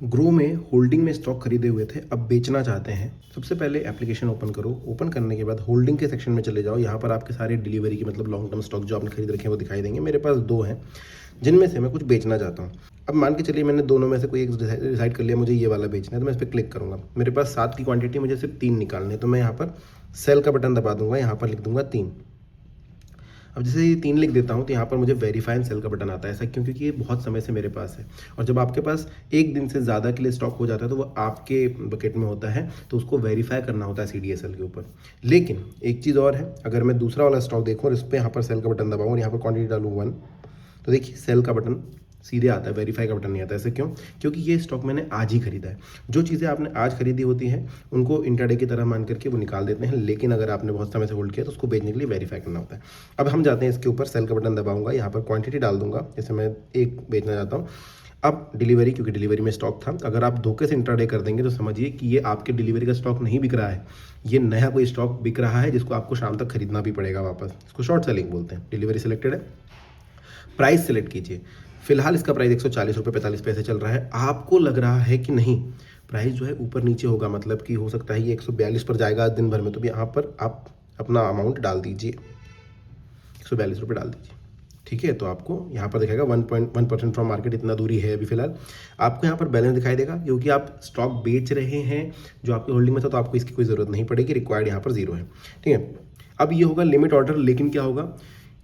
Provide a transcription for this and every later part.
Grow में holding में stock खरीदे हुए थे, अब बेचना चाहते हैं। सबसे पहले एप्लीकेशन ओपन करो। ओपन करने के बाद होल्डिंग के सेक्शन में चले जाओ। यहाँ पर आपके सारे डिलीवरी के मतलब लॉन्ग टर्म स्टॉक जो आपने खरीद रखे हैं वो दिखाई देंगे। मेरे पास 2 हैं जिनमें से मैं कुछ बेचना चाहता हूँ। अब मान के चलिए मैंने दोनों में से कोई एक डिसाइड कर लिया, मुझे ये वाला बेचना है, तो मैं इस पर क्लिक करूँगा। मेरे पास 7 की क्वांटिटी, मुझे सिर्फ 3 निकालने हैं, तो मैं यहाँ पर सेल का बटन दबा दूंगा। यहाँ पर लिख दूंगा 3। अब जैसे ये 3 लिख देता हूँ तो यहाँ पर मुझे वेरीफाई एंड सेल का बटन आता है। ऐसा क्यों? क्योंकि ये बहुत समय से मेरे पास है, और जब आपके पास एक दिन से ज़्यादा के लिए स्टॉक हो जाता है तो वो आपके बकेट में होता है, तो उसको वेरीफाई करना होता है CDSL के ऊपर। लेकिन एक चीज़ और है, अगर मैं दूसरा वाला स्टॉक देखूँ और इस पर यहाँ पर सेल का बटन दबाऊँ और यहाँ पर क्वान्टिटी डालूँ 1, तो देखिए सेल का बटन सीधे आता है, वेरीफाई का बटन नहीं आता। ऐसे क्यों? क्योंकि ये स्टॉक मैंने आज ही खरीदा है। जो चीज़ें आपने आज खरीदी होती हैं उनको इंट्राडे की तरह मान करके वो निकाल देते हैं, लेकिन अगर आपने बहुत समय से होल्ड किया तो उसको बेचने के लिए वेरीफाई करना होता है। अब हम जाते हैं इसके ऊपर, सेल का बटन दबाऊंगा, यहाँ पर क्वांटिटी डाल दूंगा, जैसे मैं 1 बेचना चाहता हूँ। अब डिलीवरी, क्योंकि डिलीवरी में स्टॉक था, अगर आप धोखे से इंट्राडे कर देंगे तो समझिए कि ये आपके डिलीवरी का स्टॉक नहीं बिक रहा है, ये नया कोई स्टॉक बिक रहा है जिसको आपको शाम तक खरीदना भी पड़ेगा वापस। इसको शॉर्ट सेलिंग बोलते हैं। डिलीवरी सिलेक्टेड है, प्राइस सेलेक्ट कीजिए। फिलहाल इसका प्राइस 140 रुपये 45 पैसे चल रहा है। आपको लग रहा है कि नहीं प्राइस जो है ऊपर नीचे होगा, मतलब कि हो सकता है ये 142 पर जाएगा दिन भर में, तो यहाँ पर आप अपना अमाउंट डाल दीजिए, 142 रुपये डाल दीजिए। ठीक है, तो आपको यहाँ पर दिखाएगा 1.1% फ्रॉम मार्केट, इतना दूरी है अभी फिलहाल। आपको यहाँ पर बैलेंस दिखाई देगा, क्योंकि आप स्टॉक बेच रहे हैं जो आपकी होल्डिंग में था, तो आपको इसकी कोई ज़रूरत नहीं पड़ेगी। रिक्वायर्ड यहाँ पर 0 है। ठीक है, अब ये होगा लिमिट ऑर्डर। लेकिन क्या होगा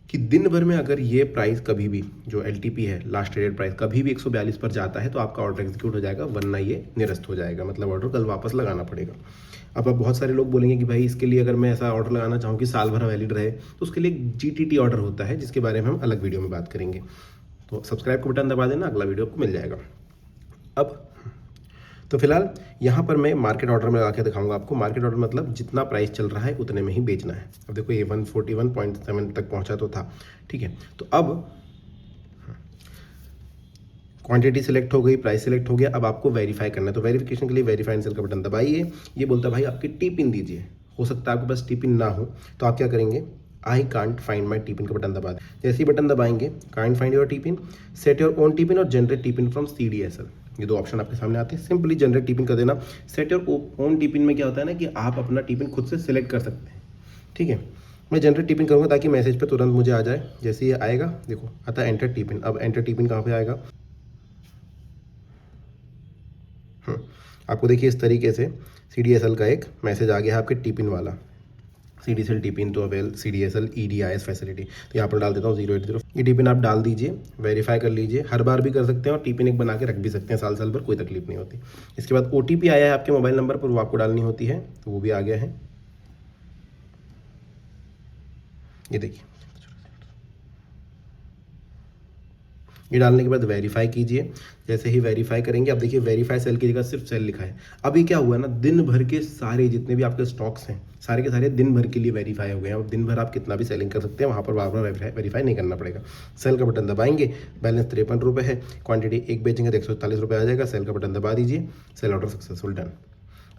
कि दिन भर में अगर ये प्राइस कभी भी, जो LTP है लास्ट ट्रेडेड प्राइस, कभी भी 142 पर जाता है तो आपका ऑर्डर एग्जीक्यूट हो जाएगा, वरना ये निरस्त हो जाएगा, मतलब ऑर्डर कल वापस लगाना पड़ेगा। अब बहुत सारे लोग बोलेंगे कि भाई इसके लिए अगर मैं ऐसा ऑर्डर लगाना चाहूँ कि साल भर वैलिड रहे, तो उसके लिए GTT ऑर्डर होता है, जिसके बारे में हम अलग वीडियो में बात करेंगे। तो सब्सक्राइब का बटन दबा देना, अगला वीडियो आपको मिल जाएगा। अब तो फिलहाल यहाँ पर मैं मार्केट ऑर्डर में लगा के दिखाऊंगा आपको। मार्केट ऑर्डर मतलब जितना प्राइस चल रहा है उतने में ही बेचना है। अब देखो ये 141.7 तक पहुँचा तो था। ठीक है, तो अब क्वांटिटी सिलेक्ट हो गई, प्राइस सिलेक्ट हो गया। अब आपको वेरीफाई करना है, तो वेरिफिकेशन के लिए वेरीफाई एंड सेल का बटन दबाइए। ये बोलता है भाई आपकी टी पिन दीजिए। हो सकता है आपके पास टी पिन ना हो, तो आप क्या करेंगे, I can't find my T PIN का बटन दबा दें। जैसे ही बटन दबाएंगे, can't find your T PIN, set your own T PIN और generate T PIN from CDSL, ये 2 ऑप्शन आपके सामने आते हैं। सिंपली जनरेट टी पिन कर देना। Set your own T pin में क्या होता है ना कि आप अपना टी पिन खुद से सिलेक्ट कर सकते हैं। ठीक है, मैं जनरेट टी पिन करूँगा ताकि मैसेज पे तुरंत मुझे आ जाए। जैसे ये आएगा, देखो आता है एंटर टी पिन। अब एंटर टी पिन कहाँ पे आएगा, आपको देखिए इस तरीके से CDSL का एक मैसेज आ गया है आपके टी पिन वाला। CDSL T PIN to avail CDSL EDIS facility. तो यहाँ पर डाल देता हूँ 080। ये टी पिन आप डाल दीजिए, वेरीफाई कर लीजिए। हर बार भी कर सकते हैं और टी पिन एक बना के रख भी सकते हैं, साल साल भर कोई तकलीफ नहीं होती। इसके बाद OTP आया है आपके मोबाइल नंबर पर, वो आपको डालनी होती है, तो वो भी आ गया है। ये देखिए, ये डालने के बाद वेरीफाई कीजिए। जैसे ही वेरीफाई करेंगे, अब देखिए वेरीफाई सेल की जगह सिर्फ सेल लिखा है। अभी क्या हुआ ना, दिन भर के सारे जितने भी आपके स्टॉक्स हैं, सारे के सारे दिन भर के लिए वेरीफाई हो गए हैं। अब दिन भर आप कितना भी सेलिंग कर सकते हैं, वहाँ पर बार बार वेरीफाई नहीं करना पड़ेगा। सेल का बटन दबाएंगे, बैलेंस 53 रुपये है, क्वांटिटी 1 बेचेंगे तो 141 रुपये आ जाएगा। सेल का बटन दबा दीजिए, सेल ऑर्डर सक्सेसफुल, डन।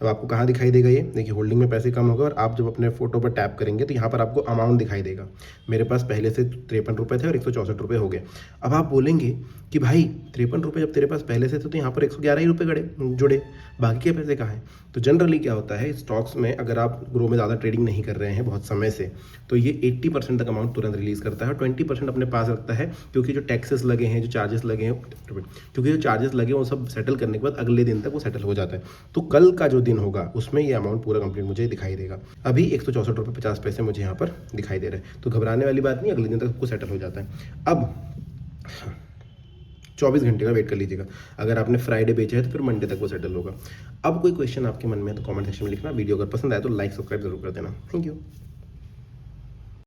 अब आपको कहाँ दिखाई देगा, ये देखिए होल्डिंग में पैसे कम होगा, और आप जब अपने फोटो पर टैप करेंगे तो यहाँ पर आपको अमाउंट दिखाई देगा। मेरे पास पहले से 53 रुपये थे और 164 रुपये हो गए। अब आप बोलेंगे कि भाई 53 रुपये जब तेरे पास पहले से थे तो यहाँ पर 111 ही रुपये जुड़े, बाकी के पैसे कहाँ हैं? तो जनरली क्या होता है स्टॉक्स में, अगर आप ग्रो में ज़्यादा ट्रेडिंग नहीं कर रहे हैं बहुत समय से, तो ये 80% तक अमाउंट तुरंत रिलीज़ करता है और 20% अपने पास रखता है, क्योंकि जो टैक्सेस लगे हैं, जो चार्जेस लगे हैं, क्योंकि जो चार्जेस लगे हैं वो सब सेटल करने के बाद अगले दिन तक वो सेटल हो जाता है। तो कल का जो दिन होगा उसमें ये अमाउंट पूरा कंप्लीट मुझे दिखाई देगा। अभी 164 रुपये 50 पैसे मुझे यहाँ पर दिखाई दे रहे हैं, तो घबराने वाली बात नहीं, अगले दिन तक सबको सेटल हो जाता है। अब 24 घंटे का वेट कर लीजिएगा। अगर आपने फ्राइडे बेचा है तो फिर मंडे तक वो सेटल होगा। अब कोई क्वेश्चन आपके मन में है तो कमेंट सेक्शन में लिखना। वीडियो अगर पसंद आए तो लाइक सब्सक्राइब जरूर कर देना। Thank you.